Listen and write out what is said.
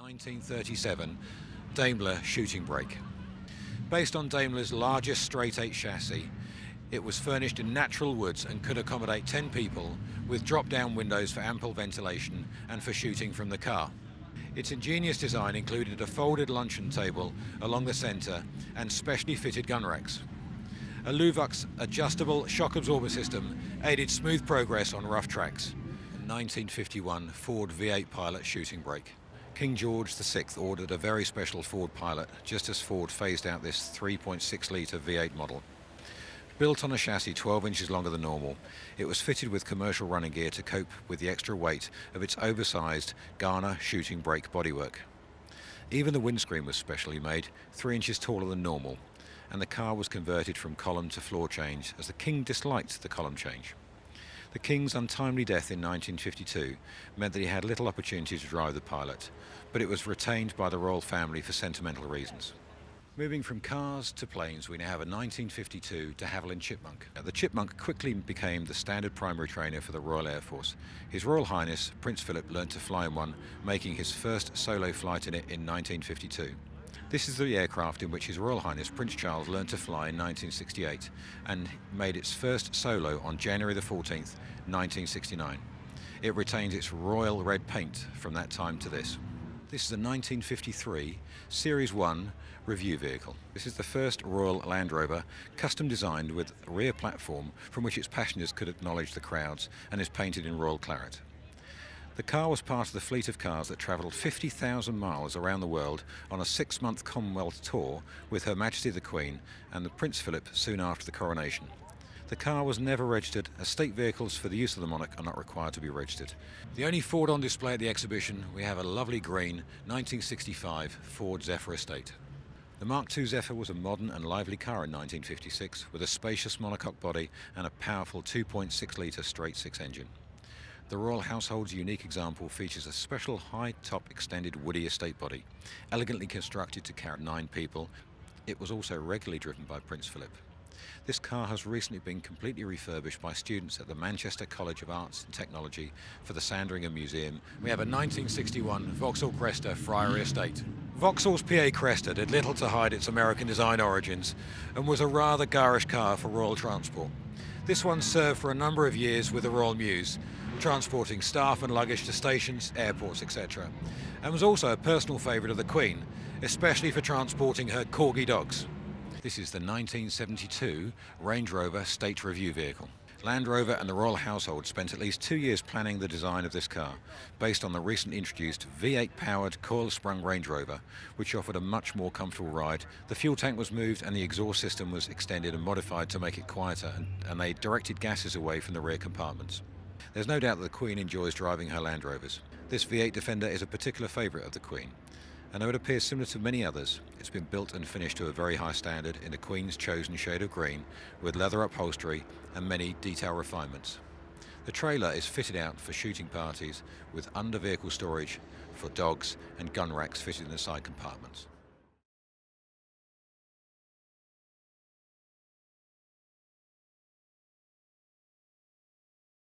1937 Daimler shooting brake. Based on Daimler's largest straight-eight chassis, it was furnished in natural woods and could accommodate 10 people with drop-down windows for ample ventilation and for shooting from the car. Its ingenious design included a folded luncheon table along the centre and specially fitted gun racks. A Luvox adjustable shock absorber system aided smooth progress on rough tracks. 1951 Ford V8 Pilot shooting brake. King George VI ordered a very special Ford Pilot just as Ford phased out this 3.6 litre V8 model. Built on a chassis 12 inches longer than normal, it was fitted with commercial running gear to cope with the extra weight of its oversized Garner shooting brake bodywork. Even the windscreen was specially made, 3 inches taller than normal, and the car was converted from column to floor change as the King disliked the column change. The King's untimely death in 1952 meant that he had little opportunity to drive the Pilot, but it was retained by the royal family for sentimental reasons. Moving from cars to planes, we now have a 1952 de Havilland Chipmunk. The Chipmunk quickly became the standard primary trainer for the Royal Air Force. His Royal Highness Prince Philip learned to fly in one, making his first solo flight in it in 1952. This is the aircraft in which His Royal Highness Prince Charles learned to fly in 1968 and made its first solo on January the 14th, 1969. It retains its royal red paint from that time to this. This is a 1953 Series 1 review vehicle. This is the first Royal Land Rover custom designed with a rear platform from which its passengers could acknowledge the crowds and is painted in royal claret. The car was part of the fleet of cars that travelled 50,000 miles around the world on a 6-month Commonwealth tour with Her Majesty the Queen and the Prince Philip soon after the coronation. The car was never registered, as state vehicles for the use of the monarch are not required to be registered. The only Ford on display at the exhibition, we have a lovely green 1965 Ford Zephyr estate. The Mark II Zephyr was a modern and lively car in 1956 with a spacious monocoque body and a powerful 2.6 litre straight-six engine. The Royal Household's unique example features a special high-top extended woody estate body, elegantly constructed to carry 9 people. It was also regularly driven by Prince Philip. This car has recently been completely refurbished by students at the Manchester College of Arts and Technology for the Sandringham Museum. We have a 1961 Voxel Presto Friary estate. Voxel's PA Cresta did little to hide its American design origins and was a rather garish car for royal transport. This one served for a number of years with the Royal Mews, transporting staff and luggage to stations, airports, etc., and was also a personal favourite of the Queen, especially for transporting her corgi dogs. This is the 1972 Range Rover State Review vehicle. Land Rover and the Royal Household spent at least 2 years planning the design of this car, based on the recently introduced V8-powered coil-sprung Range Rover, which offered a much more comfortable ride. The fuel tank was moved and the exhaust system was extended and modified to make it quieter, and they directed gases away from the rear compartments. There's no doubt that the Queen enjoys driving her Land Rovers. This V8 Defender is a particular favourite of the Queen, and though it appears similar to many others, it's been built and finished to a very high standard in the Queen's chosen shade of green, with leather upholstery and many detail refinements. The trailer is fitted out for shooting parties with under-vehicle storage for dogs and gun racks fitted in the side compartments.